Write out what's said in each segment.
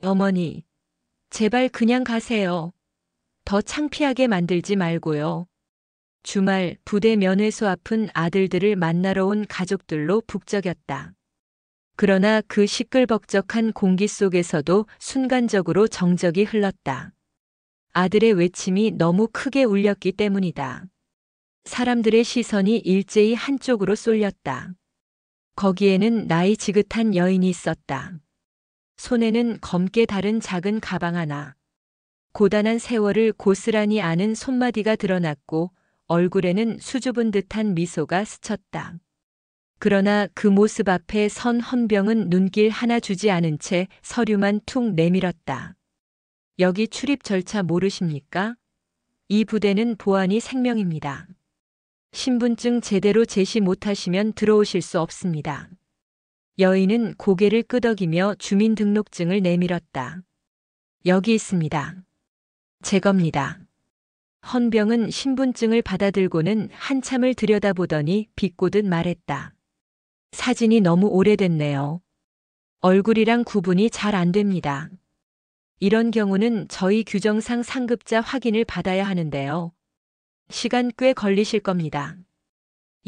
어머니, 제발 그냥 가세요. 더 창피하게 만들지 말고요. 주말 부대 면회소 앞은 아들들을 만나러 온 가족들로 북적였다. 그러나 그 시끌벅적한 공기 속에서도 순간적으로 정적이 흘렀다. 아들의 외침이 너무 크게 울렸기 때문이다. 사람들의 시선이 일제히 한쪽으로 쏠렸다. 거기에는 나이 지긋한 여인이 있었다. 손에는 검게 다른 작은 가방 하나. 고단한 세월을 고스란히 아는 손마디가 드러났고 얼굴에는 수줍은 듯한 미소가 스쳤다. 그러나 그 모습 앞에 선 헌병은 눈길 하나 주지 않은 채 서류만 툭 내밀었다. 여기 출입 절차 모르십니까? 이 부대는 보안이 생명입니다. 신분증 제대로 제시 못하시면 들어오실 수 없습니다. 여인은 고개를 끄덕이며 주민등록증을 내밀었다. 여기 있습니다. 제 겁니다. 헌병은 신분증을 받아들고는 한참을 들여다보더니 비꼬듯 말했다. 사진이 너무 오래됐네요. 얼굴이랑 구분이 잘 안 됩니다. 이런 경우는 저희 규정상 상급자 확인을 받아야 하는데요. 시간 꽤 걸리실 겁니다.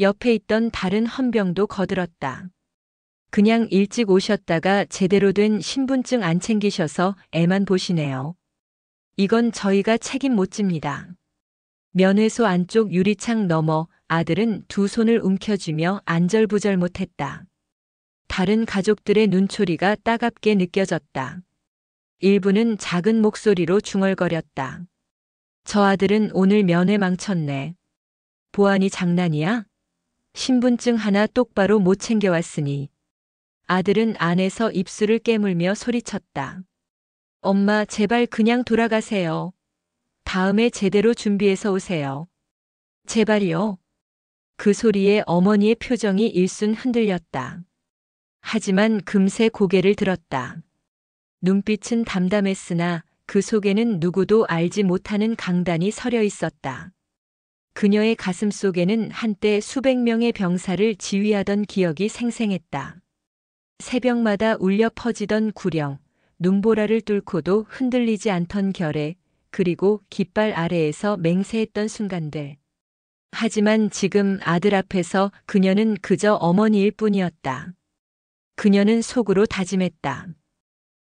옆에 있던 다른 헌병도 거들었다. 그냥 일찍 오셨다가 제대로 된 신분증 안 챙기셔서 애만 보시네요. 이건 저희가 책임 못 집니다. 면회소 안쪽 유리창 너머 아들은 두 손을 움켜쥐며 안절부절 못했다. 다른 가족들의 눈초리가 따갑게 느껴졌다. 일부는 작은 목소리로 중얼거렸다. 저 아들은 오늘 면회 망쳤네. 보안이 장난이야? 신분증 하나 똑바로 못 챙겨왔으니. 아들은 안에서 입술을 깨물며 소리쳤다. 엄마, 제발 그냥 돌아가세요. 다음에 제대로 준비해서 오세요. 제발요. 그 소리에 어머니의 표정이 일순 흔들렸다. 하지만 금세 고개를 들었다. 눈빛은 담담했으나 그 속에는 누구도 알지 못하는 강단이 서려 있었다. 그녀의 가슴 속에는 한때 수백 명의 병사를 지휘하던 기억이 생생했다. 새벽마다 울려 퍼지던 구령, 눈보라를 뚫고도 흔들리지 않던 결의, 그리고 깃발 아래에서 맹세했던 순간들. 하지만 지금 아들 앞에서 그녀는 그저 어머니일 뿐이었다. 그녀는 속으로 다짐했다.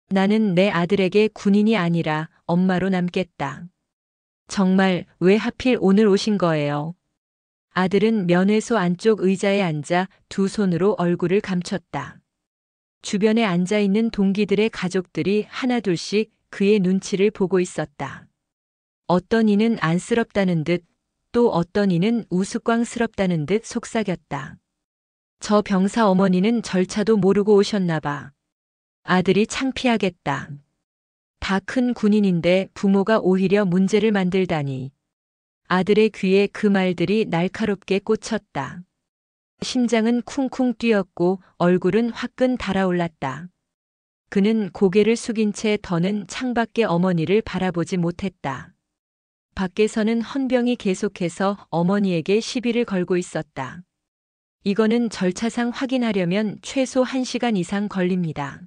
나는 내 아들에게 군인이 아니라 엄마로 남겠다. 정말 왜 하필 오늘 오신 거예요? 아들은 면회소 안쪽 의자에 앉아 두 손으로 얼굴을 감췄다. 주변에 앉아있는 동기들의 가족들이 하나둘씩 그의 눈치를 보고 있었다. 어떤 이는 안쓰럽다는 듯, 또 어떤 이는 우스꽝스럽다는 듯 속삭였다. 저 병사 어머니는 절차도 모르고 오셨나 봐. 아들이 창피하겠다. 다 큰 군인인데 부모가 오히려 문제를 만들다니. 아들의 귀에 그 말들이 날카롭게 꽂혔다. 심장은 쿵쿵 뛰었고 얼굴은 화끈 달아올랐다. 그는 고개를 숙인 채 더는 창밖의 어머니를 바라보지 못했다. 밖에서는 헌병이 계속해서 어머니에게 시비를 걸고 있었다. 이거는 절차상 확인하려면 최소 1시간 이상 걸립니다.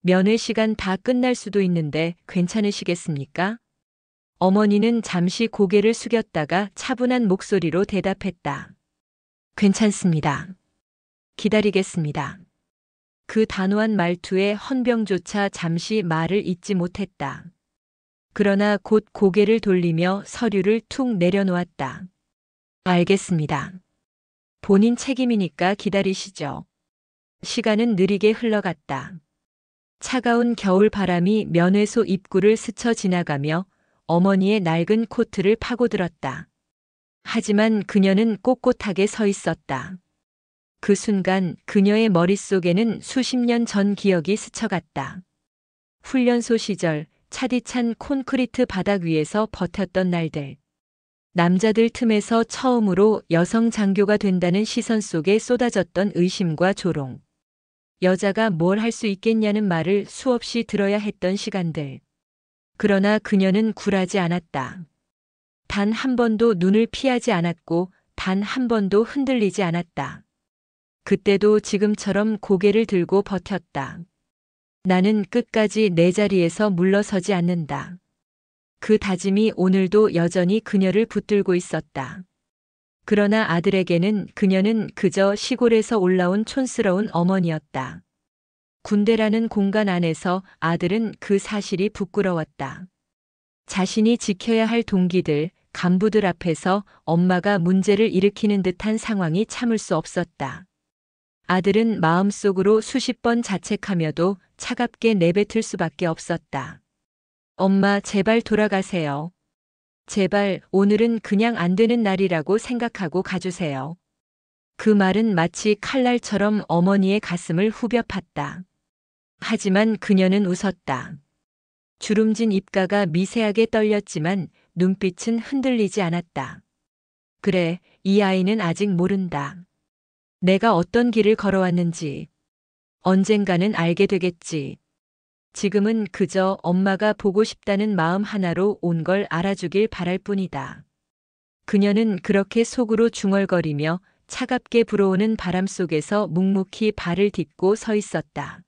면회 시간 다 끝날 수도 있는데 괜찮으시겠습니까? 어머니는 잠시 고개를 숙였다가 차분한 목소리로 대답했다. 괜찮습니다. 기다리겠습니다. 그 단호한 말투에 헌병조차 잠시 말을 잇지 못했다. 그러나 곧 고개를 돌리며 서류를 툭 내려놓았다. 알겠습니다. 본인 책임이니까 기다리시죠. 시간은 느리게 흘러갔다. 차가운 겨울 바람이 면회소 입구를 스쳐 지나가며 어머니의 낡은 코트를 파고들었다. 하지만 그녀는 꼿꼿하게 서 있었다. 그 순간 그녀의 머릿속에는 수십 년 전 기억이 스쳐갔다. 훈련소 시절 차디찬 콘크리트 바닥 위에서 버텼던 날들. 남자들 틈에서 처음으로 여성 장교가 된다는 시선 속에 쏟아졌던 의심과 조롱. 여자가 뭘 할 수 있겠냐는 말을 수없이 들어야 했던 시간들. 그러나 그녀는 굴하지 않았다. 단 한 번도 눈을 피하지 않았고 단 한 번도 흔들리지 않았다. 그때도 지금처럼 고개를 들고 버텼다. 나는 끝까지 내 자리에서 물러서지 않는다. 그 다짐이 오늘도 여전히 그녀를 붙들고 있었다. 그러나 아들에게는 그녀는 그저 시골에서 올라온 촌스러운 어머니였다. 군대라는 공간 안에서 아들은 그 사실이 부끄러웠다. 자신이 지켜야 할 동기들, 간부들 앞에서 엄마가 문제를 일으키는 듯한 상황이 참을 수 없었다. 아들은 마음속으로 수십 번 자책하며도 차갑게 내뱉을 수밖에 없었다. 엄마, 제발 돌아가세요. 제발 오늘은 그냥 안 되는 날이라고 생각하고 가주세요. 그 말은 마치 칼날처럼 어머니의 가슴을 후벼 팠다. 하지만 그녀는 웃었다. 주름진 입가가 미세하게 떨렸지만 눈빛은 흔들리지 않았다. 그래, 이 아이는 아직 모른다. 내가 어떤 길을 걸어왔는지. 언젠가는 알게 되겠지. 지금은 그저 엄마가 보고 싶다는 마음 하나로 온 걸 알아주길 바랄 뿐이다. 그녀는 그렇게 속으로 중얼거리며 차갑게 불어오는 바람 속에서 묵묵히 발을 딛고 서 있었다.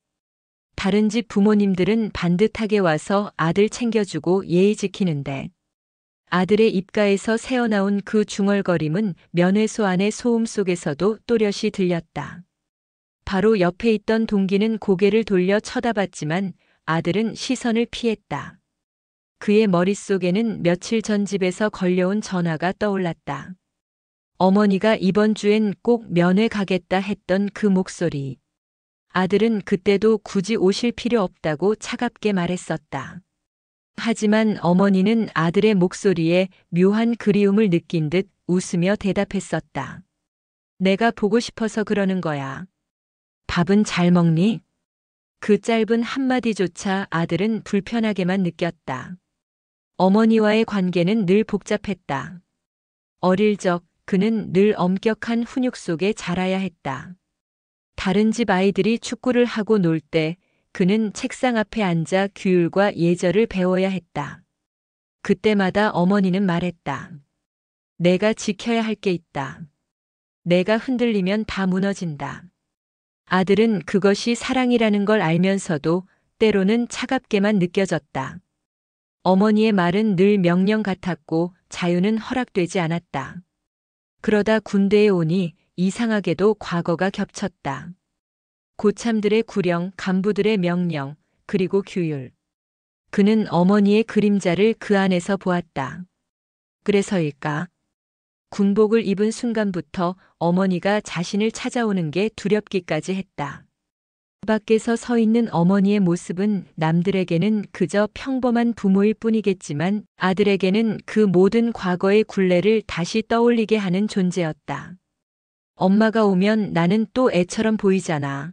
다른 집 부모님들은 반듯하게 와서 아들 챙겨주고 예의 지키는데 아들의 입가에서 새어나온 그 중얼거림은 면회소 안의 소음 속에서도 또렷이 들렸다. 바로 옆에 있던 동기는 고개를 돌려 쳐다봤지만 아들은 시선을 피했다. 그의 머릿속에는 며칠 전 집에서 걸려온 전화가 떠올랐다. 어머니가 이번 주엔 꼭 면회 가겠다 했던 그 목소리. 아들은 그때도 굳이 오실 필요 없다고 차갑게 말했었다. 하지만 어머니는 아들의 목소리에 묘한 그리움을 느낀 듯 웃으며 대답했었다. 내가 보고 싶어서 그러는 거야. 밥은 잘 먹니? 그 짧은 한마디조차 아들은 불편하게만 느꼈다. 어머니와의 관계는 늘 복잡했다. 어릴 적 그는 늘 엄격한 훈육 속에 자라야 했다. 다른 집 아이들이 축구를 하고 놀 때 그는 책상 앞에 앉아 규율과 예절을 배워야 했다. 그때마다 어머니는 말했다. 내가 지켜야 할 게 있다. 내가 흔들리면 다 무너진다. 아들은 그것이 사랑이라는 걸 알면서도 때로는 차갑게만 느껴졌다. 어머니의 말은 늘 명령 같았고 자유는 허락되지 않았다. 그러다 군대에 오니 이상하게도 과거가 겹쳤다. 고참들의 구령, 간부들의 명령, 그리고 규율. 그는 어머니의 그림자를 그 안에서 보았다. 그래서일까? 군복을 입은 순간부터 어머니가 자신을 찾아오는 게 두렵기까지 했다. 밖에서 서 있는 어머니의 모습은 남들에게는 그저 평범한 부모일 뿐이겠지만 아들에게는 그 모든 과거의 굴레를 다시 떠올리게 하는 존재였다. 엄마가 오면 나는 또 애처럼 보이잖아.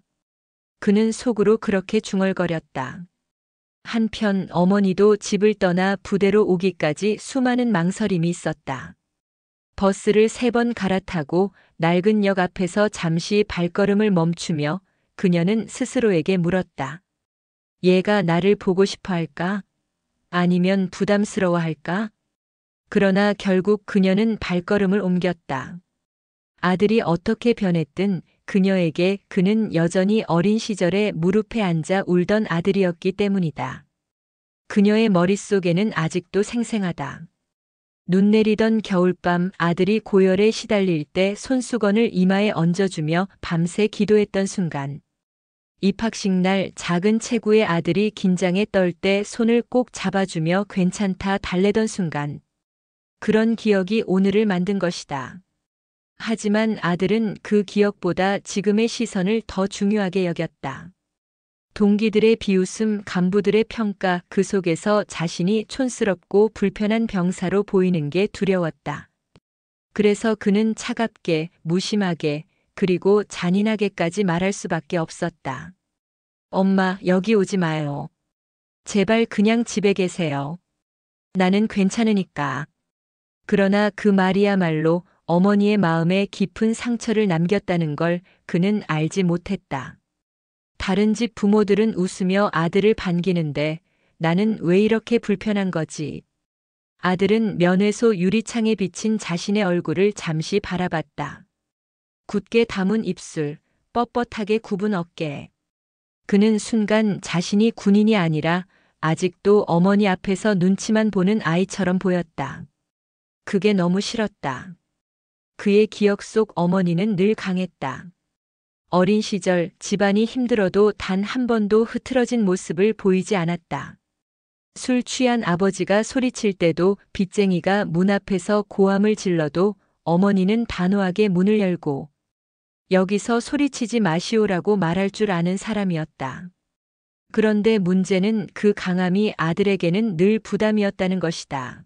그는 속으로 그렇게 중얼거렸다. 한편 어머니도 집을 떠나 부대로 오기까지 수많은 망설임이 있었다. 버스를 3번 갈아타고 낡은 역 앞에서 잠시 발걸음을 멈추며 그녀는 스스로에게 물었다. 얘가 나를 보고 싶어 할까? 아니면 부담스러워 할까? 그러나 결국 그녀는 발걸음을 옮겼다. 아들이 어떻게 변했든 그녀에게 그는 여전히 어린 시절에 무릎에 앉아 울던 아들이었기 때문이다. 그녀의 머릿속에는 아직도 생생하다. 눈 내리던 겨울밤 아들이 고열에 시달릴 때 손수건을 이마에 얹어주며 밤새 기도했던 순간. 입학식 날 작은 체구의 아들이 긴장에 떨 때 손을 꼭 잡아주며 괜찮다 달래던 순간. 그런 기억이 오늘을 만든 것이다. 하지만 아들은 그 기억보다 지금의 시선을 더 중요하게 여겼다. 동기들의 비웃음, 간부들의 평가, 그 속에서 자신이 촌스럽고 불편한 병사로 보이는 게 두려웠다. 그래서 그는 차갑게, 무심하게, 그리고 잔인하게까지 말할 수밖에 없었다. 엄마, 여기 오지 마요. 제발 그냥 집에 계세요. 나는 괜찮으니까. 그러나 그 말이야말로 어머니의 마음에 깊은 상처를 남겼다는 걸 그는 알지 못했다. 다른 집 부모들은 웃으며 아들을 반기는데 나는 왜 이렇게 불편한 거지? 아들은 면회소 유리창에 비친 자신의 얼굴을 잠시 바라봤다. 굳게 담은 입술, 뻣뻣하게 굽은 어깨. 그는 순간 자신이 군인이 아니라 아직도 어머니 앞에서 눈치만 보는 아이처럼 보였다. 그게 너무 싫었다. 그의 기억 속 어머니는 늘 강했다. 어린 시절 집안이 힘들어도 단 한 번도 흐트러진 모습을 보이지 않았다. 술 취한 아버지가 소리칠 때도 빚쟁이가 문 앞에서 고함을 질러도 어머니는 단호하게 문을 열고 여기서 소리치지 마시오라고 말할 줄 아는 사람이었다. 그런데 문제는 그 강함이 아들에게는 늘 부담이었다는 것이다.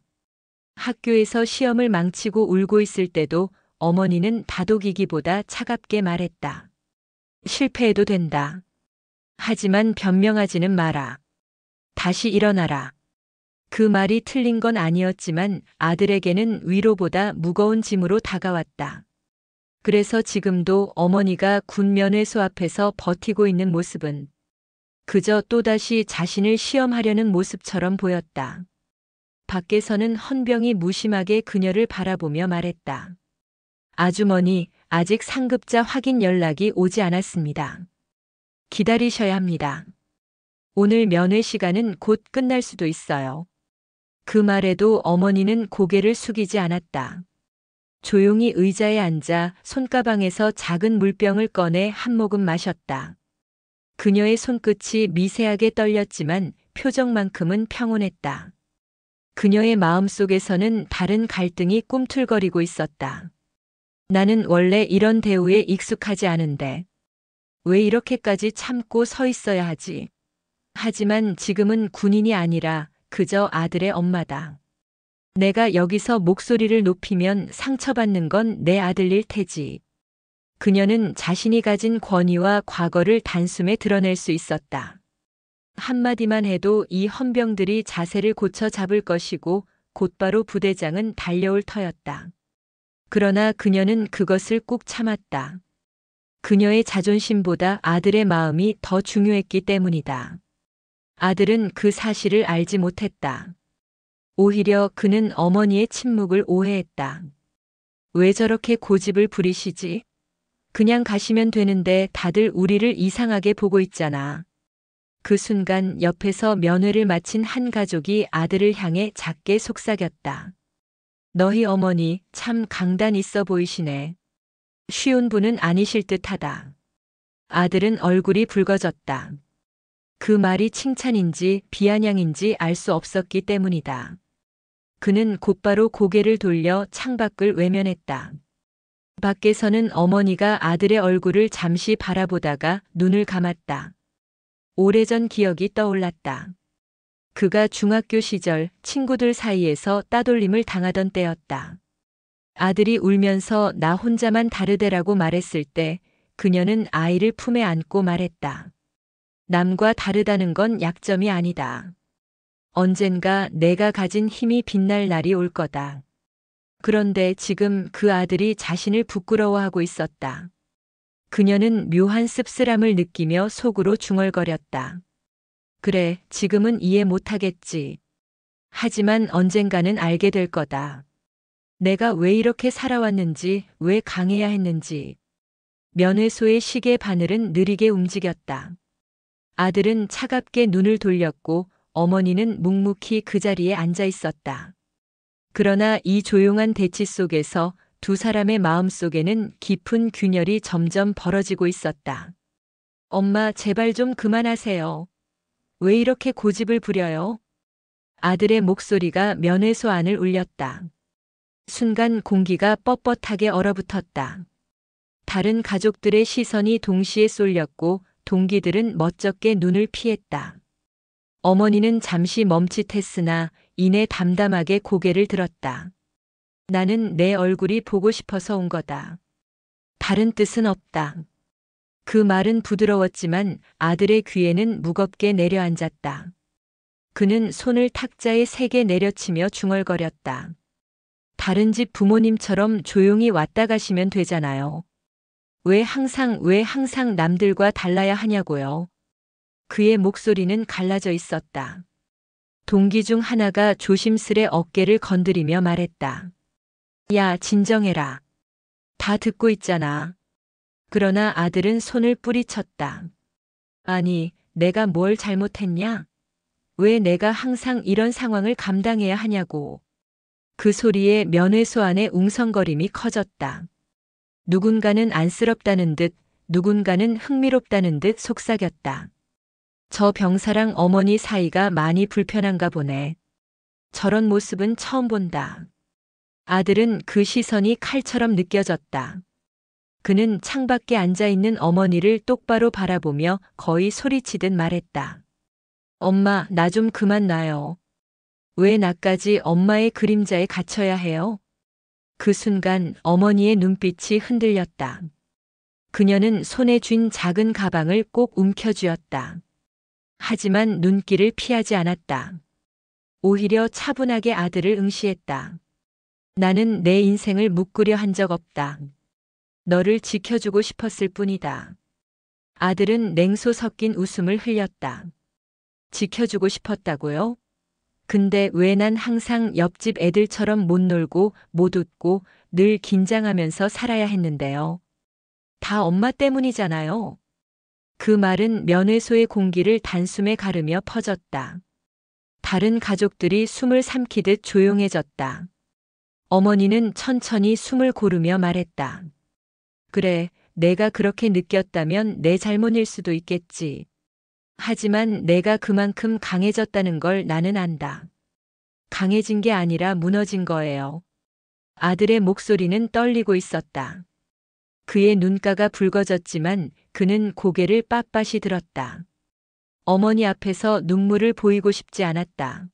학교에서 시험을 망치고 울고 있을 때도 어머니는 다독이기보다 차갑게 말했다. 실패해도 된다. 하지만 변명하지는 마라. 다시 일어나라. 그 말이 틀린 건 아니었지만 아들에게는 위로보다 무거운 짐으로 다가왔다. 그래서 지금도 어머니가 군 면회소 앞에서 버티고 있는 모습은 그저 또다시 자신을 시험하려는 모습처럼 보였다. 밖에서는 헌병이 무심하게 그녀를 바라보며 말했다. 아주머니, 아직 상급자 확인 연락이 오지 않았습니다. 기다리셔야 합니다. 오늘 면회 시간은 곧 끝날 수도 있어요. 그 말에도 어머니는 고개를 숙이지 않았다. 조용히 의자에 앉아 손가방에서 작은 물병을 꺼내 한 모금 마셨다. 그녀의 손끝이 미세하게 떨렸지만 표정만큼은 평온했다. 그녀의 마음속에서는 다른 갈등이 꿈틀거리고 있었다. 나는 원래 이런 대우에 익숙하지 않은데 왜 이렇게까지 참고 서 있어야 하지? 하지만 지금은 군인이 아니라 그저 아들의 엄마다. 내가 여기서 목소리를 높이면 상처받는 건 내 아들일 테지. 그녀는 자신이 가진 권위와 과거를 단숨에 드러낼 수 있었다. 한마디만 해도 이 헌병들이 자세를 고쳐 잡을 것이고 곧바로 부대장은 달려올 터였다. 그러나 그녀는 그것을 꾹 참았다. 그녀의 자존심보다 아들의 마음이 더 중요했기 때문이다. 아들은 그 사실을 알지 못했다. 오히려 그는 어머니의 침묵을 오해했다. 왜 저렇게 고집을 부리시지? 그냥 가시면 되는데 다들 우리를 이상하게 보고 있잖아. 그 순간 옆에서 면회를 마친 한 가족이 아들을 향해 작게 속삭였다. 너희 어머니 참 강단 있어 보이시네. 쉬운 분은 아니실 듯하다. 아들은 얼굴이 붉어졌다. 그 말이 칭찬인지 비아냥인지 알 수 없었기 때문이다. 그는 곧바로 고개를 돌려 창밖을 외면했다. 밖에서는 어머니가 아들의 얼굴을 잠시 바라보다가 눈을 감았다. 오래전 기억이 떠올랐다. 그가 중학교 시절 친구들 사이에서 따돌림을 당하던 때였다. 아들이 울면서 나 혼자만 다르대라고 말했을 때 그녀는 아이를 품에 안고 말했다. 남과 다르다는 건 약점이 아니다. 언젠가 내가 가진 힘이 빛날 날이 올 거다. 그런데 지금 그 아들이 자신을 부끄러워하고 있었다. 그녀는 묘한 씁쓸함을 느끼며 속으로 중얼거렸다. 그래, 지금은 이해 못하겠지. 하지만 언젠가는 알게 될 거다. 내가 왜 이렇게 살아왔는지, 왜 강해야 했는지. 면회소의 시계 바늘은 느리게 움직였다. 아들은 차갑게 눈을 돌렸고 어머니는 묵묵히 그 자리에 앉아 있었다. 그러나 이 조용한 대치 속에서 두 사람의 마음 속에는 깊은 균열이 점점 벌어지고 있었다. 엄마, 제발 좀 그만하세요. 왜 이렇게 고집을 부려요? 아들의 목소리가 면회소 안을 울렸다. 순간 공기가 뻣뻣하게 얼어붙었다. 다른 가족들의 시선이 동시에 쏠렸고 동기들은 멋쩍게 눈을 피했다. 어머니는 잠시 멈칫했으나 이내 담담하게 고개를 들었다. 나는 내 얼굴이 보고 싶어서 온 거다. 다른 뜻은 없다. 그 말은 부드러웠지만 아들의 귀에는 무겁게 내려앉았다. 그는 손을 탁자에 세게 내려치며 중얼거렸다. 다른 집 부모님처럼 조용히 왔다 가시면 되잖아요. 왜 항상 남들과 달라야 하냐고요. 그의 목소리는 갈라져 있었다. 동기 중 하나가 조심스레 어깨를 건드리며 말했다. 야, 진정해라. 다 듣고 있잖아. 그러나 아들은 손을 뿌리쳤다. 아니, 내가 뭘 잘못했냐? 왜 내가 항상 이런 상황을 감당해야 하냐고. 그 소리에 면회소 안에 웅성거림이 커졌다. 누군가는 안쓰럽다는 듯, 누군가는 흥미롭다는 듯 속삭였다. 저 병사랑 어머니 사이가 많이 불편한가 보네. 저런 모습은 처음 본다. 아들은 그 시선이 칼처럼 느껴졌다. 그는 창밖에 앉아 있는 어머니를 똑바로 바라보며 거의 소리치듯 말했다. 엄마, 나 좀 그만 놔요. 왜 나까지 엄마의 그림자에 갇혀야 해요? 그 순간 어머니의 눈빛이 흔들렸다. 그녀는 손에 쥔 작은 가방을 꼭 움켜쥐었다. 하지만 눈길을 피하지 않았다. 오히려 차분하게 아들을 응시했다. 나는 내 인생을 무꾸려 한 적 없다. 너를 지켜주고 싶었을 뿐이다. 아들은 냉소 섞인 웃음을 흘렸다. 지켜주고 싶었다고요? 근데 왜 난 항상 옆집 애들처럼 못 놀고 못 웃고 늘 긴장하면서 살아야 했는데요. 다 엄마 때문이잖아요. 그 말은 면회소의 공기를 단숨에 가르며 퍼졌다. 다른 가족들이 숨을 삼키듯 조용해졌다. 어머니는 천천히 숨을 고르며 말했다. 그래, 내가 그렇게 느꼈다면 내 잘못일 수도 있겠지. 하지만 내가 그만큼 강해졌다는 걸 나는 안다. 강해진 게 아니라 무너진 거예요. 아들의 목소리는 떨리고 있었다. 그의 눈가가 붉어졌지만 그는 고개를 빳빳이 들었다. 어머니 앞에서 눈물을 보이고 싶지 않았다.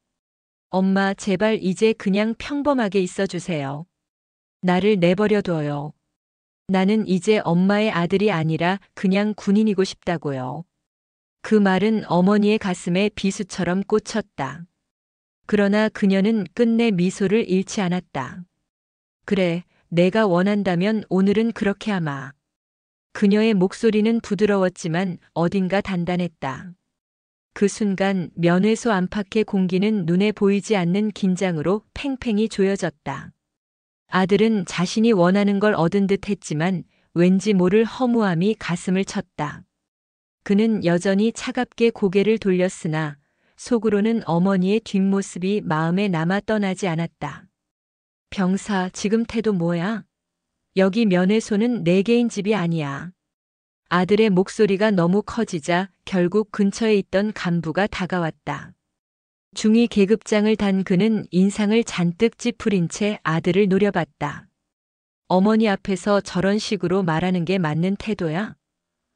엄마, 제발 이제 그냥 평범하게 있어 주세요. 나를 내버려둬요. 나는 이제 엄마의 아들이 아니라 그냥 군인이고 싶다고요. 그 말은 어머니의 가슴에 비수처럼 꽂혔다. 그러나 그녀는 끝내 미소를 잃지 않았다. 그래, 내가 원한다면 오늘은 그렇게 하마. 그녀의 목소리는 부드러웠지만 어딘가 단단했다. 그 순간 면회소 안팎의 공기는 눈에 보이지 않는 긴장으로 팽팽히 조여졌다. 아들은 자신이 원하는 걸 얻은 듯 했지만 왠지 모를 허무함이 가슴을 쳤다. 그는 여전히 차갑게 고개를 돌렸으나 속으로는 어머니의 뒷모습이 마음에 남아 떠나지 않았다. 병사, 지금 태도 뭐야? 여기 면회소는 내 개인 집이 아니야. 아들의 목소리가 너무 커지자 결국 근처에 있던 간부가 다가왔다. 중위 계급장을 단 그는 인상을 잔뜩 찌푸린 채 아들을 노려봤다. 어머니 앞에서 저런 식으로 말하는 게 맞는 태도야?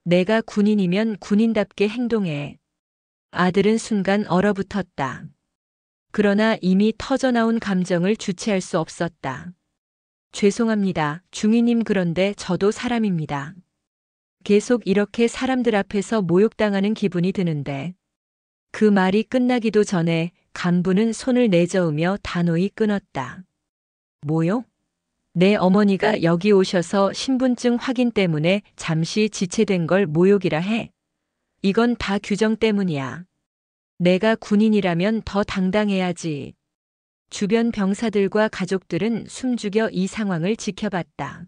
내가 군인이면 군인답게 행동해. 아들은 순간 얼어붙었다. 그러나 이미 터져나온 감정을 주체할 수 없었다. 죄송합니다, 중위님, 그런데 저도 사람입니다. 계속 이렇게 사람들 앞에서 모욕당하는 기분이 드는데. 그 말이 끝나기도 전에 간부는 손을 내저으며 단호히 끊었다. 모욕? 내 어머니가 여기 오셔서 신분증 확인 때문에 잠시 지체된 걸 모욕이라 해. 이건 다 규정 때문이야. 내가 군인이라면 더 당당해야지. 주변 병사들과 가족들은 숨죽여 이 상황을 지켜봤다.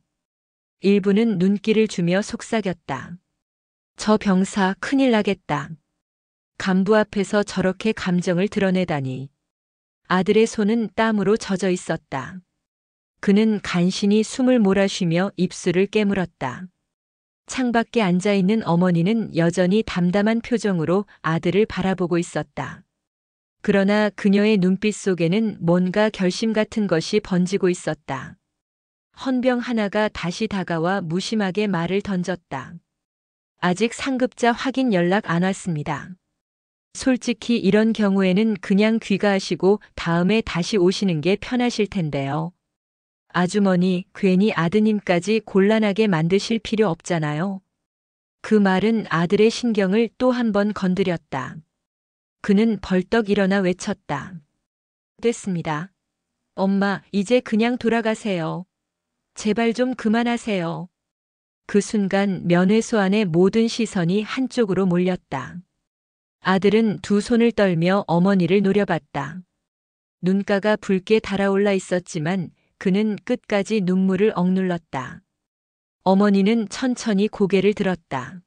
일부는 눈길을 주며 속삭였다. 저 병사 큰일 나겠다. 간부 앞에서 저렇게 감정을 드러내다니. 아들의 손은 땀으로 젖어 있었다. 그는 간신히 숨을 몰아쉬며 입술을 깨물었다. 창밖에 앉아있는 어머니는 여전히 담담한 표정으로 아들을 바라보고 있었다. 그러나 그녀의 눈빛 속에는 뭔가 결심 같은 것이 번지고 있었다. 헌병 하나가 다시 다가와 무심하게 말을 던졌다. 아직 상급자 확인 연락 안 왔습니다. 솔직히 이런 경우에는 그냥 귀가하시고 다음에 다시 오시는 게 편하실 텐데요. 아주머니, 괜히 아드님까지 곤란하게 만드실 필요 없잖아요. 그 말은 아들의 신경을 또 한 번 건드렸다. 그는 벌떡 일어나 외쳤다. 됐습니다. 엄마, 이제 그냥 돌아가세요. 제발 좀 그만하세요. 그 순간 면회소 안의 모든 시선이 한쪽으로 몰렸다. 아들은 두 손을 떨며 어머니를 노려봤다. 눈가가 붉게 달아올라 있었지만 그는 끝까지 눈물을 억눌렀다. 어머니는 천천히 고개를 들었다.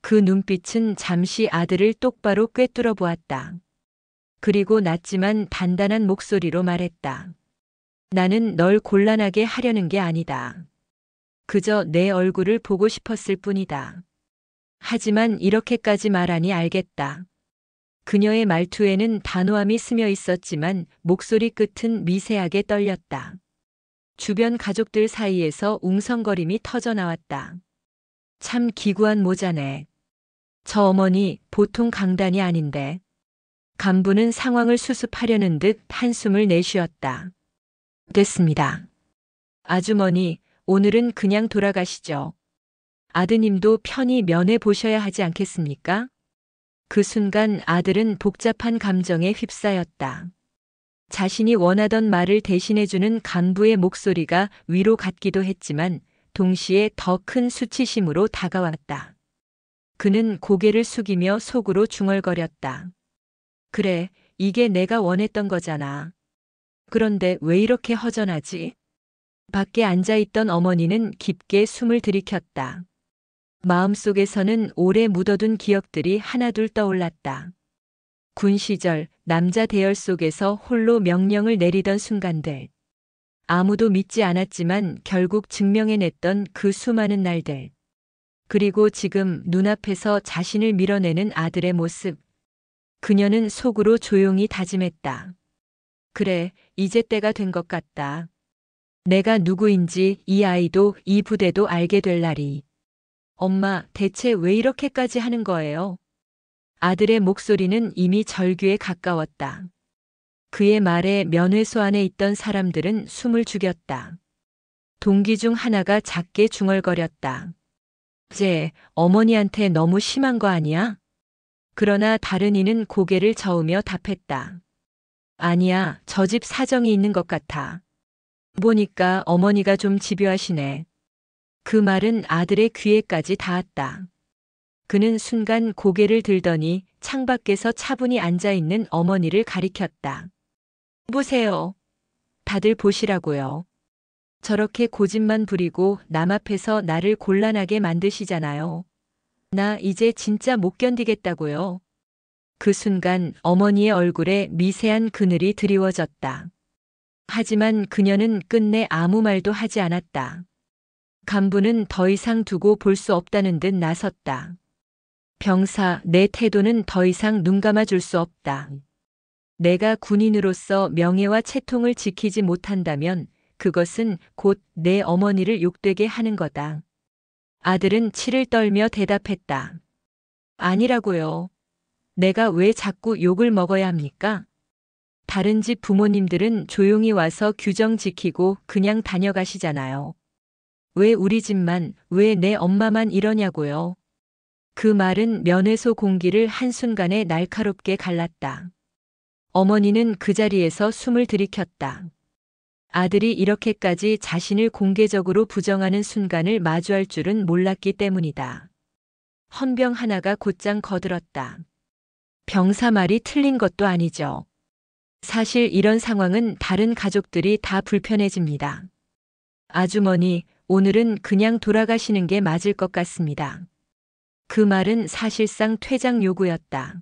그 눈빛은 잠시 아들을 똑바로 꿰뚫어 보았다. 그리고 낮지만 단단한 목소리로 말했다. 나는 널 곤란하게 하려는 게 아니다. 그저 내 얼굴을 보고 싶었을 뿐이다. 하지만 이렇게까지 말하니 알겠다. 그녀의 말투에는 단호함이 스며 있었지만 목소리 끝은 미세하게 떨렸다. 주변 가족들 사이에서 웅성거림이 터져 나왔다. 참 기구한 모자네. 저 어머니 보통 강단이 아닌데. 간부는 상황을 수습하려는 듯 한숨을 내쉬었다. 됐습니다. 아주머니, 오늘은 그냥 돌아가시죠. 아드님도 편히 면회 보셔야 하지 않겠습니까? 그 순간 아들은 복잡한 감정에 휩싸였다. 자신이 원하던 말을 대신해주는 간부의 목소리가 위로 같기도 했지만 동시에 더 큰 수치심으로 다가왔다. 그는 고개를 숙이며 속으로 중얼거렸다. 그래, 이게 내가 원했던 거잖아. 그런데 왜 이렇게 허전하지? 밖에 앉아있던 어머니는 깊게 숨을 들이켰다. 마음속에서는 오래 묻어둔 기억들이 하나둘 떠올랐다. 군 시절 남자 대열 속에서 홀로 명령을 내리던 순간들. 아무도 믿지 않았지만 결국 증명해냈던 그 수많은 날들. 그리고 지금 눈앞에서 자신을 밀어내는 아들의 모습. 그녀는 속으로 조용히 다짐했다. 그래, 이제 때가 된 것 같다. 내가 누구인지 이 아이도 이 부대도 알게 될 날이. 엄마, 대체 왜 이렇게까지 하는 거예요? 아들의 목소리는 이미 절규에 가까웠다. 그의 말에 면회소 안에 있던 사람들은 숨을 죽였다. 동기 중 하나가 작게 중얼거렸다. 이제 어머니한테 너무 심한 거 아니야? 그러나 다른 이는 고개를 저으며 답했다. 아니야, 저 집 사정이 있는 것 같아. 보니까 어머니가 좀 집요하시네. 그 말은 아들의 귀에까지 닿았다. 그는 순간 고개를 들더니 창밖에서 차분히 앉아있는 어머니를 가리켰다. 보세요. 다들 보시라고요. 저렇게 고집만 부리고 남 앞에서 나를 곤란하게 만드시잖아요. 나 이제 진짜 못 견디겠다고요. 그 순간 어머니의 얼굴에 미세한 그늘이 드리워졌다. 하지만 그녀는 끝내 아무 말도 하지 않았다. 간부는 더 이상 두고 볼 수 없다는 듯 나섰다. 병사, 내 태도는 더 이상 눈 감아줄 수 없다. 내가 군인으로서 명예와 채통을 지키지 못한다면 그것은 곧 내 어머니를 욕되게 하는 거다. 아들은 치를 떨며 대답했다. 아니라고요. 내가 왜 자꾸 욕을 먹어야 합니까? 다른 집 부모님들은 조용히 와서 규정 지키고 그냥 다녀가시잖아요. 왜 우리 집만, 왜 내 엄마만 이러냐고요. 그 말은 면회소 공기를 한순간에 날카롭게 갈랐다. 어머니는 그 자리에서 숨을 들이켰다. 아들이 이렇게까지 자신을 공개적으로 부정하는 순간을 마주할 줄은 몰랐기 때문이다. 헌병 하나가 곧장 거들었다. 병사 말이 틀린 것도 아니죠. 사실 이런 상황은 다른 가족들이 다 불편해집니다. 아주머니, 오늘은 그냥 돌아가시는 게 맞을 것 같습니다. 그 말은 사실상 퇴장 요구였다.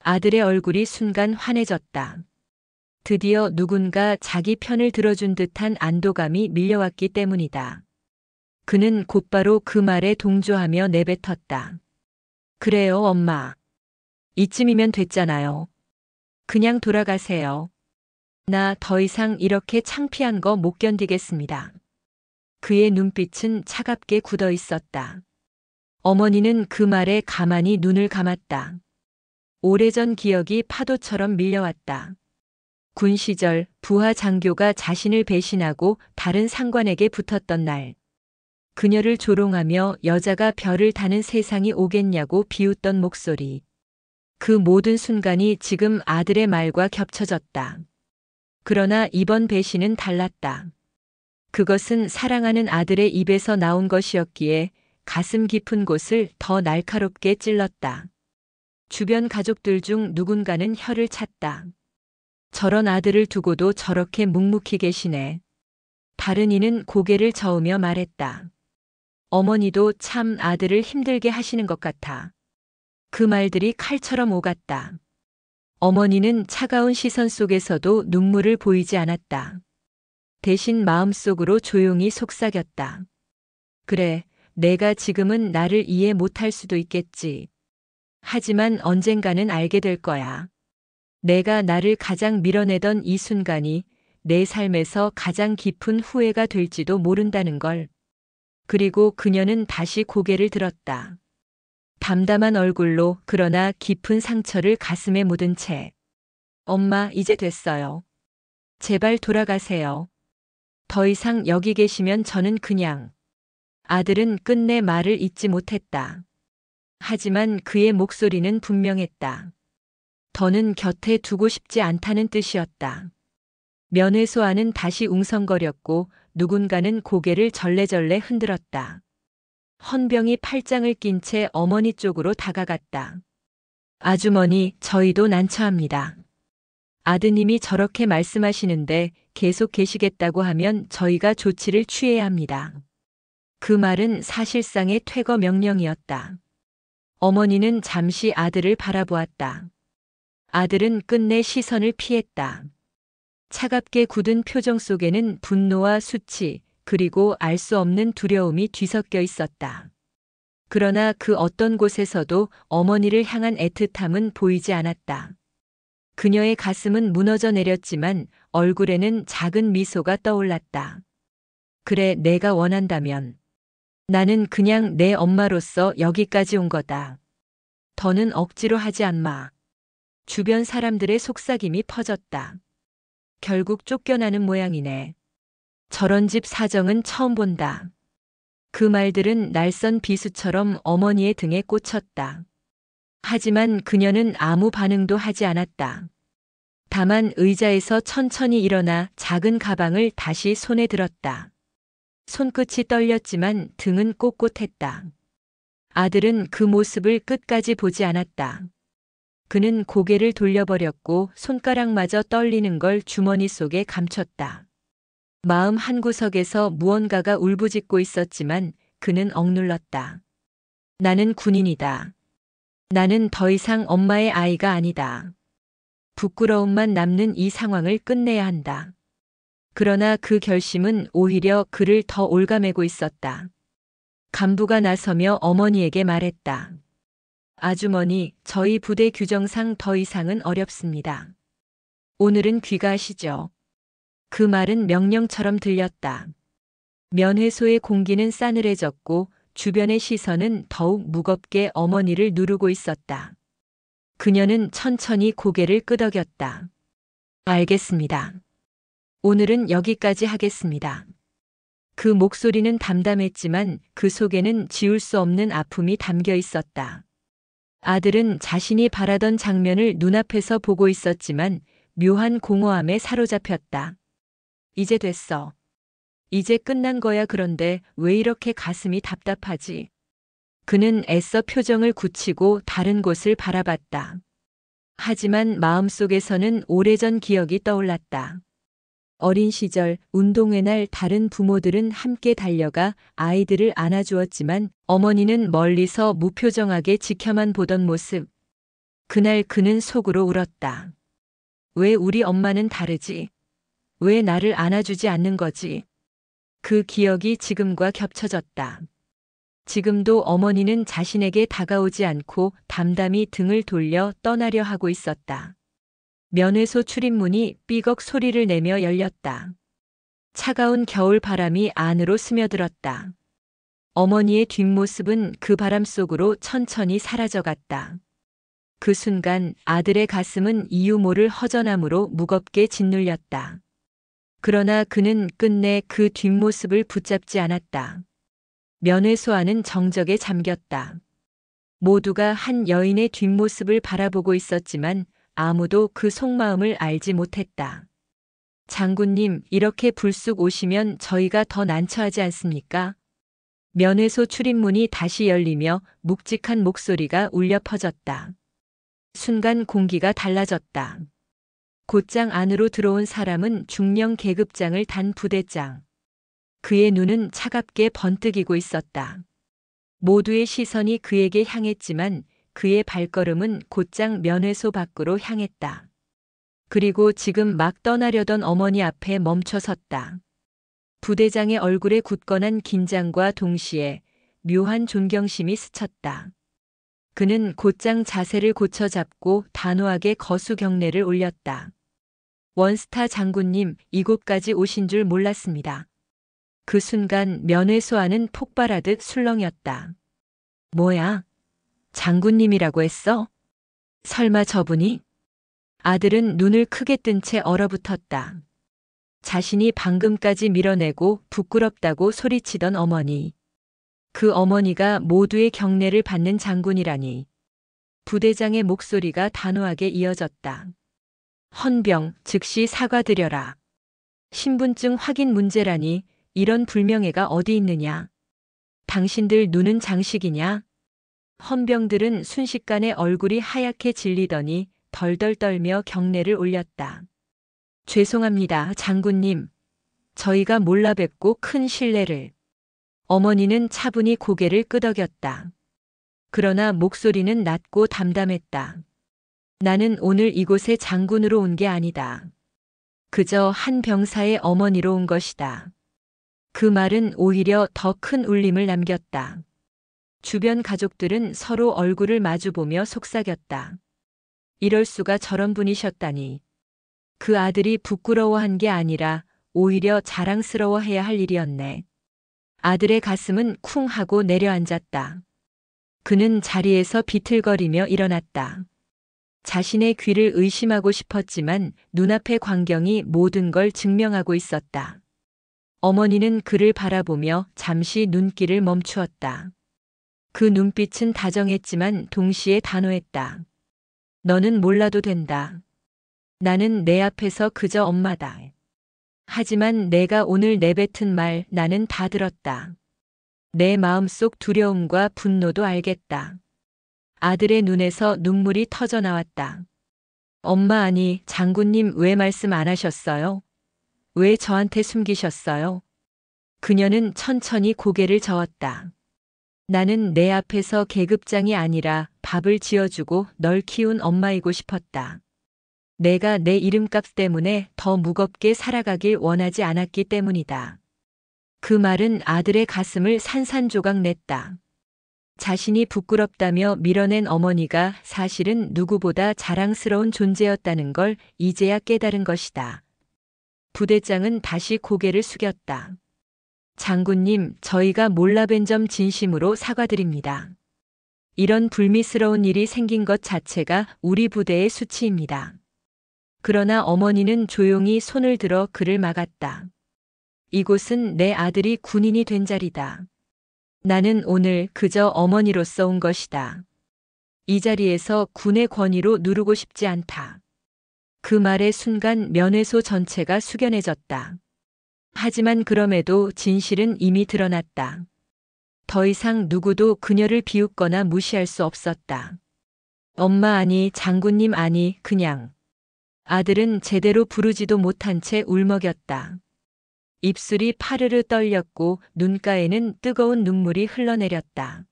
아들의 얼굴이 순간 환해졌다. 드디어 누군가 자기 편을 들어준 듯한 안도감이 밀려왔기 때문이다. 그는 곧바로 그 말에 동조하며 내뱉었다. 그래요, 엄마. 이쯤이면 됐잖아요. 그냥 돌아가세요. 나 더 이상 이렇게 창피한 거 못 견디겠습니다. 그의 눈빛은 차갑게 굳어 있었다. 어머니는 그 말에 가만히 눈을 감았다. 오래전 기억이 파도처럼 밀려왔다. 군 시절 부하 장교가 자신을 배신하고 다른 상관에게 붙었던 날. 그녀를 조롱하며 여자가 별을 타는 세상이 오겠냐고 비웃던 목소리. 그 모든 순간이 지금 아들의 말과 겹쳐졌다. 그러나 이번 배신은 달랐다. 그것은 사랑하는 아들의 입에서 나온 것이었기에 가슴 깊은 곳을 더 날카롭게 찔렀다. 주변 가족들 중 누군가는 혀를 찼다. 저런 아들을 두고도 저렇게 묵묵히 계시네. 다른 이는 고개를 저으며 말했다. 어머니도 참 아들을 힘들게 하시는 것 같아. 그 말들이 칼처럼 오갔다. 어머니는 차가운 시선 속에서도 눈물을 보이지 않았다. 대신 마음속으로 조용히 속삭였다. 그래, 내가 지금은 나를 이해 못할 수도 있겠지. 하지만 언젠가는 알게 될 거야. 내가 나를 가장 밀어내던 이 순간이 내 삶에서 가장 깊은 후회가 될지도 모른다는 걸. 그리고 그녀는 다시 고개를 들었다. 담담한 얼굴로 그러나 깊은 상처를 가슴에 묻은 채. 엄마, 이제 됐어요. 제발 돌아가세요. 더 이상 여기 계시면 저는 그냥. 아들은 끝내 말을 잇지 못했다. 하지만 그의 목소리는 분명했다. 더는 곁에 두고 싶지 않다는 뜻이었다. 면회소 안은 다시 웅성거렸고 누군가는 고개를 절레절레 흔들었다. 헌병이 팔짱을 낀 채 어머니 쪽으로 다가갔다. 아주머니, 저희도 난처합니다. 아드님이 저렇게 말씀하시는데 계속 계시겠다고 하면 저희가 조치를 취해야 합니다. 그 말은 사실상의 퇴거 명령이었다. 어머니는 잠시 아들을 바라보았다. 아들은 끝내 시선을 피했다. 차갑게 굳은 표정 속에는 분노와 수치, 그리고 알 수 없는 두려움이 뒤섞여 있었다. 그러나 그 어떤 곳에서도 어머니를 향한 애틋함은 보이지 않았다. 그녀의 가슴은 무너져 내렸지만 얼굴에는 작은 미소가 떠올랐다. 그래, 내가 원한다면. 나는 그냥 내 엄마로서 여기까지 온 거다. 더는 억지로 하지 않마. 주변 사람들의 속삭임이 퍼졌다. 결국 쫓겨나는 모양이네. 저런 집 사정은 처음 본다. 그 말들은 날선 비수처럼 어머니의 등에 꽂혔다. 하지만 그녀는 아무 반응도 하지 않았다. 다만 의자에서 천천히 일어나 작은 가방을 다시 손에 들었다. 손끝이 떨렸지만 등은 꼿꼿했다. 아들은 그 모습을 끝까지 보지 않았다. 그는 고개를 돌려버렸고 손가락마저 떨리는 걸 주머니 속에 감췄다. 마음 한구석에서 무언가가 울부짖고 있었지만 그는 억눌렀다. 나는 군인이다. 나는 더 이상 엄마의 아이가 아니다. 부끄러움만 남는 이 상황을 끝내야 한다. 그러나 그 결심은 오히려 그를 더 올가매고 있었다. 간부가 나서며 어머니에게 말했다. 아주머니, 저희 부대 규정상 더 이상은 어렵습니다. 오늘은 귀가하시죠. 그 말은 명령처럼 들렸다. 면회소의 공기는 싸늘해졌고 주변의 시선은 더욱 무겁게 어머니를 누르고 있었다. 그녀는 천천히 고개를 끄덕였다. 알겠습니다. 오늘은 여기까지 하겠습니다. 그 목소리는 담담했지만 그 속에는 지울 수 없는 아픔이 담겨 있었다. 아들은 자신이 바라던 장면을 눈앞에서 보고 있었지만 묘한 공허함에 사로잡혔다. 이제 됐어. 이제 끝난 거야. 그런데 왜 이렇게 가슴이 답답하지? 그는 애써 표정을 굳히고 다른 곳을 바라봤다. 하지만 마음속에서는 오래전 기억이 떠올랐다. 어린 시절 운동회 날 다른 부모들은 함께 달려가 아이들을 안아주었지만 어머니는 멀리서 무표정하게 지켜만 보던 모습. 그날 그는 속으로 울었다. 왜 우리 엄마는 다르지? 왜 나를 안아주지 않는 거지? 그 기억이 지금과 겹쳐졌다. 지금도 어머니는 자신에게 다가오지 않고 담담히 등을 돌려 떠나려 하고 있었다. 면회소 출입문이 삐걱 소리를 내며 열렸다. 차가운 겨울 바람이 안으로 스며들었다. 어머니의 뒷모습은 그 바람 속으로 천천히 사라져갔다. 그 순간 아들의 가슴은 이유 모를 허전함으로 무겁게 짓눌렸다. 그러나 그는 끝내 그 뒷모습을 붙잡지 않았다. 면회소 안은 정적에 잠겼다. 모두가 한 여인의 뒷모습을 바라보고 있었지만 아무도 그 속마음을 알지 못했다. 장군님, 이렇게 불쑥 오시면 저희가 더 난처하지 않습니까? 면회소 출입문이 다시 열리며 묵직한 목소리가 울려 퍼졌다. 순간 공기가 달라졌다. 곧장 안으로 들어온 사람은 중령 계급장을 단 부대장. 그의 눈은 차갑게 번뜩이고 있었다. 모두의 시선이 그에게 향했지만 그의 발걸음은 곧장 면회소 밖으로 향했다. 그리고 지금 막 떠나려던 어머니 앞에 멈춰 섰다. 부대장의 얼굴에 굳건한 긴장과 동시에 묘한 존경심이 스쳤다. 그는 곧장 자세를 고쳐 잡고 단호하게 거수 경례를 올렸다. 원스타 장군님, 이곳까지 오신 줄 몰랐습니다. 그 순간 면회소 안은 폭발하듯 술렁였다. 뭐야? 장군님이라고 했어? 설마 저분이? 아들은 눈을 크게 뜬 채 얼어붙었다. 자신이 방금까지 밀어내고 부끄럽다고 소리치던 어머니. 그 어머니가 모두의 경례를 받는 장군이라니. 부대장의 목소리가 단호하게 이어졌다. 헌병, 즉시 사과드려라. 신분증 확인 문제라니 이런 불명예가 어디 있느냐. 당신들 눈은 장식이냐? 헌병들은 순식간에 얼굴이 하얗게 질리더니 덜덜 떨며 경례를 올렸다. 죄송합니다, 장군님. 저희가 몰라 뵙고 큰 실례를. 어머니는 차분히 고개를 끄덕였다. 그러나 목소리는 낮고 담담했다. 나는 오늘 이곳에 장군으로 온 게 아니다. 그저 한 병사의 어머니로 온 것이다. 그 말은 오히려 더 큰 울림을 남겼다. 주변 가족들은 서로 얼굴을 마주보며 속삭였다. 이럴 수가 저런 분이셨다니. 그 아들이 부끄러워한 게 아니라 오히려 자랑스러워해야 할 일이었네. 아들의 가슴은 쿵 하고 내려앉았다. 그는 자리에서 비틀거리며 일어났다. 자신의 귀를 의심하고 싶었지만 눈앞의 광경이 모든 걸 증명하고 있었다. 어머니는 그를 바라보며 잠시 눈길을 멈추었다. 그 눈빛은 다정했지만 동시에 단호했다. 너는 몰라도 된다. 나는 내 앞에서 그저 엄마다. 하지만 내가 오늘 내뱉은 말 나는 다 들었다. 내 마음속 두려움과 분노도 알겠다. 아들의 눈에서 눈물이 터져 나왔다. 엄마 아니 장군님 왜 말씀 안 하셨어요? 왜 저한테 숨기셨어요? 그녀는 천천히 고개를 저었다. 나는 내 앞에서 계급장이 아니라 밥을 지어주고 널 키운 엄마이고 싶었다. 내가 내 이름값 때문에 더 무겁게 살아가길 원하지 않았기 때문이다. 그 말은 아들의 가슴을 산산조각 냈다. 자신이 부끄럽다며 밀어낸 어머니가 사실은 누구보다 자랑스러운 존재였다는 걸 이제야 깨달은 것이다. 부대장은 다시 고개를 숙였다. 장군님, 저희가 몰라뵌 점 진심으로 사과드립니다. 이런 불미스러운 일이 생긴 것 자체가 우리 부대의 수치입니다. 그러나 어머니는 조용히 손을 들어 그를 막았다. 이곳은 내 아들이 군인이 된 자리다. 나는 오늘 그저 어머니로서 온 것이다. 이 자리에서 군의 권위로 누르고 싶지 않다. 그 말의 순간 면회소 전체가 숙연해졌다. 하지만 그럼에도 진실은 이미 드러났다. 더 이상 누구도 그녀를 비웃거나 무시할 수 없었다. 엄마 아니 장군님 아니 그냥. 아들은 제대로 부르지도 못한 채 울먹였다. 입술이 파르르 떨렸고 눈가에는 뜨거운 눈물이 흘러내렸다.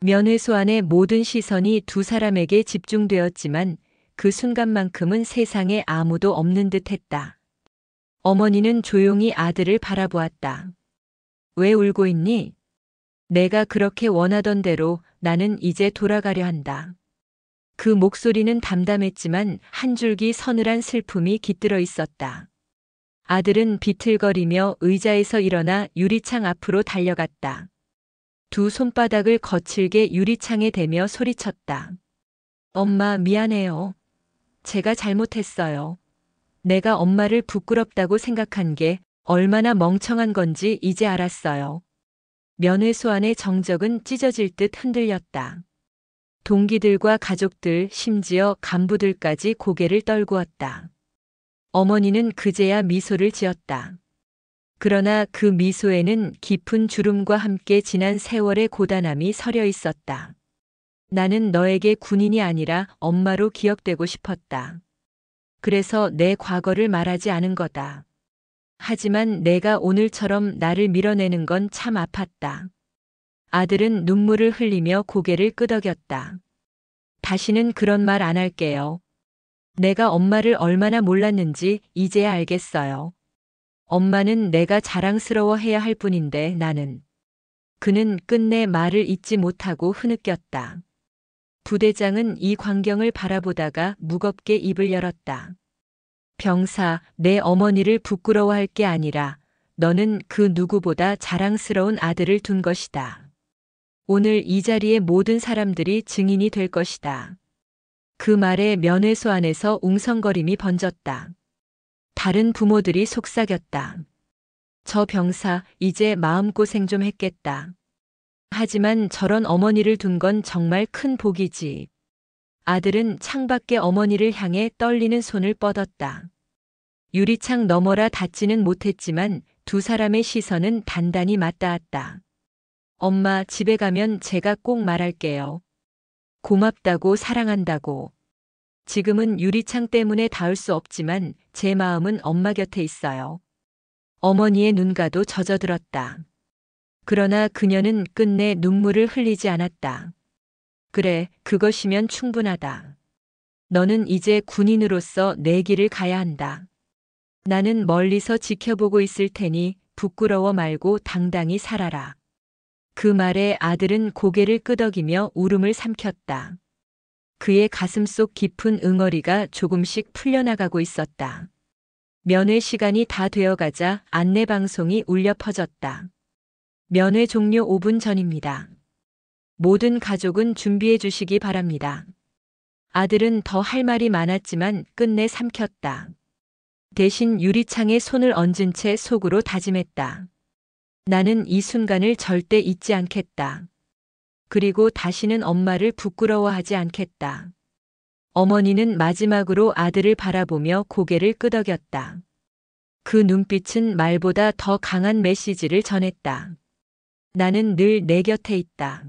면회소 안의 모든 시선이 두 사람에게 집중되었지만 그 순간만큼은 세상에 아무도 없는 듯 했다. 어머니는 조용히 아들을 바라보았다. 왜 울고 있니? 내가 그렇게 원하던 대로 나는 이제 돌아가려 한다. 그 목소리는 담담했지만 한 줄기 서늘한 슬픔이 깃들어 있었다. 아들은 비틀거리며 의자에서 일어나 유리창 앞으로 달려갔다. 두 손바닥을 거칠게 유리창에 대며 소리쳤다. 엄마 미안해요. 제가 잘못했어요. 내가 엄마를 부끄럽다고 생각한 게 얼마나 멍청한 건지 이제 알았어요. 면회소 안의 정적은 찢어질 듯 흔들렸다. 동기들과 가족들, 심지어 간부들까지 고개를 떨구었다. 어머니는 그제야 미소를 지었다. 그러나 그 미소에는 깊은 주름과 함께 지난 세월의 고단함이 서려 있었다. 나는 너에게 군인이 아니라 엄마로 기억되고 싶었다. 그래서 내 과거를 말하지 않은 거다. 하지만 내가 오늘처럼 나를 밀어내는 건 참 아팠다. 아들은 눈물을 흘리며 고개를 끄덕였다. 다시는 그런 말 안 할게요. 내가 엄마를 얼마나 몰랐는지 이제야 알겠어요. 엄마는 내가 자랑스러워해야 할 뿐인데 나는. 그는 끝내 말을 잇지 못하고 흐느꼈다. 부대장은 이 광경을 바라보다가 무겁게 입을 열었다. 병사, 내 어머니를 부끄러워할 게 아니라 너는 그 누구보다 자랑스러운 아들을 둔 것이다. 오늘 이 자리에 모든 사람들이 증인이 될 것이다. 그 말에 면회소 안에서 웅성거림이 번졌다. 다른 부모들이 속삭였다. 저 병사 이제 마음고생 좀 했겠다. 하지만 저런 어머니를 둔 건 정말 큰 복이지. 아들은 창밖에 어머니를 향해 떨리는 손을 뻗었다. 유리창 너머라 닿지는 못했지만 두 사람의 시선은 단단히 맞닿았다. 엄마, 집에 가면 제가 꼭 말할게요. 고맙다고, 사랑한다고. 지금은 유리창 때문에 닿을 수 없지만 제 마음은 엄마 곁에 있어요. 어머니의 눈가도 젖어들었다. 그러나 그녀는 끝내 눈물을 흘리지 않았다. 그래, 그것이면 충분하다. 너는 이제 군인으로서 내 길을 가야 한다. 나는 멀리서 지켜보고 있을 테니 부끄러워 말고 당당히 살아라. 그 말에 아들은 고개를 끄덕이며 울음을 삼켰다. 그의 가슴속 깊은 응어리가 조금씩 풀려나가고 있었다. 면회 시간이 다 되어가자 안내방송이 울려 퍼졌다. 면회 종료 5분 전입니다. 모든 가족은 준비해 주시기 바랍니다. 아들은 더 할 말이 많았지만 끝내 삼켰다. 대신 유리창에 손을 얹은 채 속으로 다짐했다. 나는 이 순간을 절대 잊지 않겠다. 그리고 다시는 엄마를 부끄러워하지 않겠다. 어머니는 마지막으로 아들을 바라보며 고개를 끄덕였다. 그 눈빛은 말보다 더 강한 메시지를 전했다. 나는 늘 내 곁에 있다.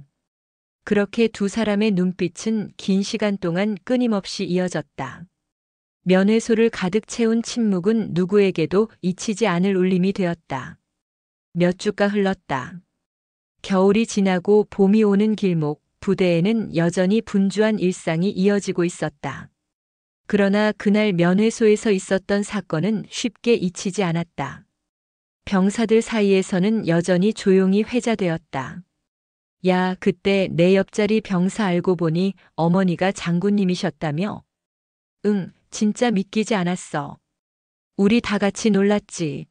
그렇게 두 사람의 눈빛은 긴 시간 동안 끊임없이 이어졌다. 면회소를 가득 채운 침묵은 누구에게도 잊히지 않을 울림이 되었다. 몇 주가 흘렀다. 겨울이 지나고 봄이 오는 길목, 부대에는 여전히 분주한 일상이 이어지고 있었다. 그러나 그날 면회소에서 있었던 사건은 쉽게 잊히지 않았다. 병사들 사이에서는 여전히 조용히 회자되었다. 야, 그때 내 옆자리 병사 알고 보니 어머니가 장군님이셨다며? 응, 진짜 믿기지 않았어. 우리 다 같이 놀랐지.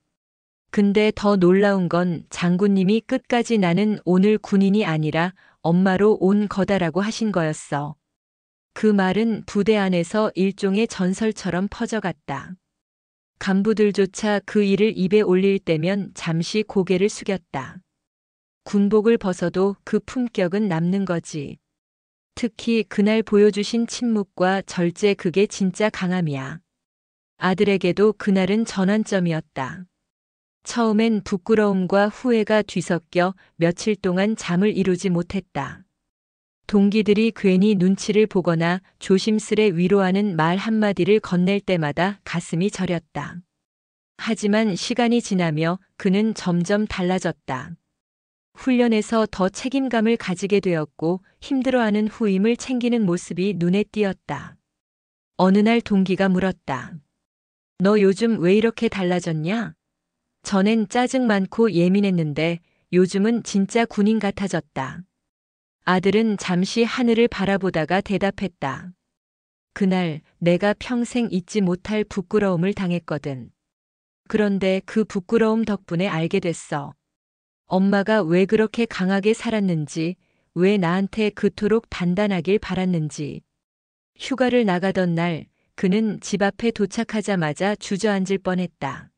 근데 더 놀라운 건 장군님이 끝까지 나는 오늘 군인이 아니라 엄마로 온 거다라고 하신 거였어. 그 말은 부대 안에서 일종의 전설처럼 퍼져갔다. 간부들조차 그 일을 입에 올릴 때면 잠시 고개를 숙였다. 군복을 벗어도 그 품격은 남는 거지. 특히 그날 보여주신 침묵과 절제, 그게 진짜 강함이야. 아들에게도 그날은 전환점이었다. 처음엔 부끄러움과 후회가 뒤섞여 며칠 동안 잠을 이루지 못했다. 동기들이 괜히 눈치를 보거나 조심스레 위로하는 말 한마디를 건넬 때마다 가슴이 저렸다. 하지만 시간이 지나며 그는 점점 달라졌다. 훈련에서 더 책임감을 가지게 되었고 힘들어하는 후임을 챙기는 모습이 눈에 띄었다. 어느 날 동기가 물었다. 너 요즘 왜 이렇게 달라졌냐? 전엔 짜증 많고 예민했는데 요즘은 진짜 군인 같아졌다. 아들은 잠시 하늘을 바라보다가 대답했다. 그날 내가 평생 잊지 못할 부끄러움을 당했거든. 그런데 그 부끄러움 덕분에 알게 됐어. 엄마가 왜 그렇게 강하게 살았는지, 왜 나한테 그토록 단단하길 바랐는지. 휴가를 나가던 날, 그는 집 앞에 도착하자마자 주저앉을 뻔했다.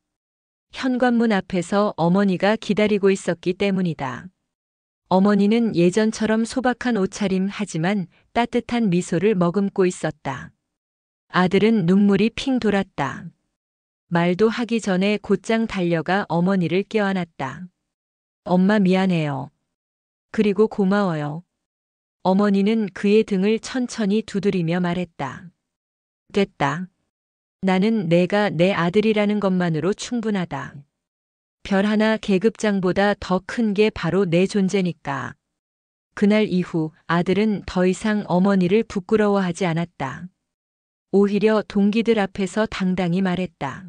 현관문 앞에서 어머니가 기다리고 있었기 때문이다. 어머니는 예전처럼 소박한 옷차림 하지만 따뜻한 미소를 머금고 있었다. 아들은 눈물이 핑 돌았다. 말도 하기 전에 곧장 달려가 어머니를 껴안았다. 엄마 미안해요. 그리고 고마워요. 어머니는 그의 등을 천천히 두드리며 말했다. 됐다. 나는 내가 내 아들이라는 것만으로 충분하다. 별 하나 계급장보다 더 큰 게 바로 내 존재니까. 그날 이후 아들은 더 이상 어머니를 부끄러워하지 않았다. 오히려 동기들 앞에서 당당히 말했다.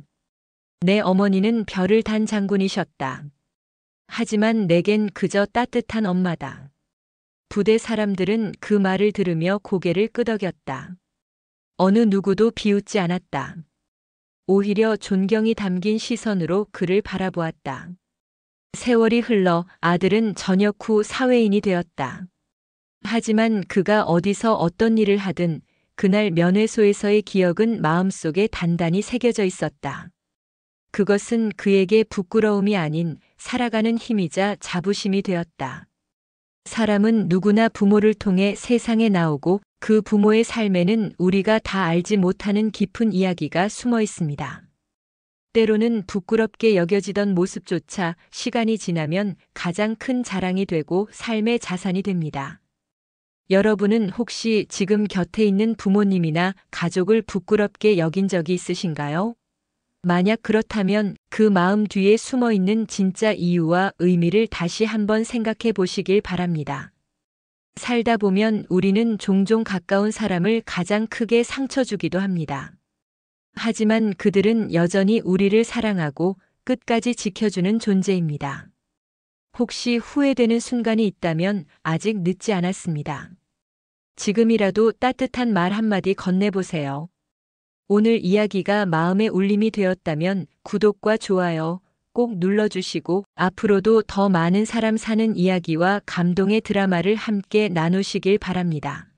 내 어머니는 별을 단 장군이셨다. 하지만 내겐 그저 따뜻한 엄마다. 부대 사람들은 그 말을 들으며 고개를 끄덕였다. 어느 누구도 비웃지 않았다. 오히려 존경이 담긴 시선으로 그를 바라보았다. 세월이 흘러 아들은 전역 후 사회인이 되었다. 하지만 그가 어디서 어떤 일을 하든 그날 면회소에서의 기억은 마음속에 단단히 새겨져 있었다. 그것은 그에게 부끄러움이 아닌 살아가는 힘이자 자부심이 되었다. 사람은 누구나 부모를 통해 세상에 나오고 그 부모의 삶에는 우리가 다 알지 못하는 깊은 이야기가 숨어 있습니다. 때로는 부끄럽게 여겨지던 모습조차 시간이 지나면 가장 큰 자랑이 되고 삶의 자산이 됩니다. 여러분은 혹시 지금 곁에 있는 부모님이나 가족을 부끄럽게 여긴 적이 있으신가요? 만약 그렇다면 그 마음 뒤에 숨어 있는 진짜 이유와 의미를 다시 한번 생각해 보시길 바랍니다. 살다 보면 우리는 종종 가까운 사람을 가장 크게 상처 주기도 합니다. 하지만 그들은 여전히 우리를 사랑하고 끝까지 지켜주는 존재입니다. 혹시 후회되는 순간이 있다면 아직 늦지 않았습니다. 지금이라도 따뜻한 말 한마디 건네보세요. 오늘 이야기가 마음의 울림이 되었다면 구독과 좋아요 꼭 눌러주시고 앞으로도 더 많은 사람 사는 이야기와 감동의 드라마를 함께 나누시길 바랍니다.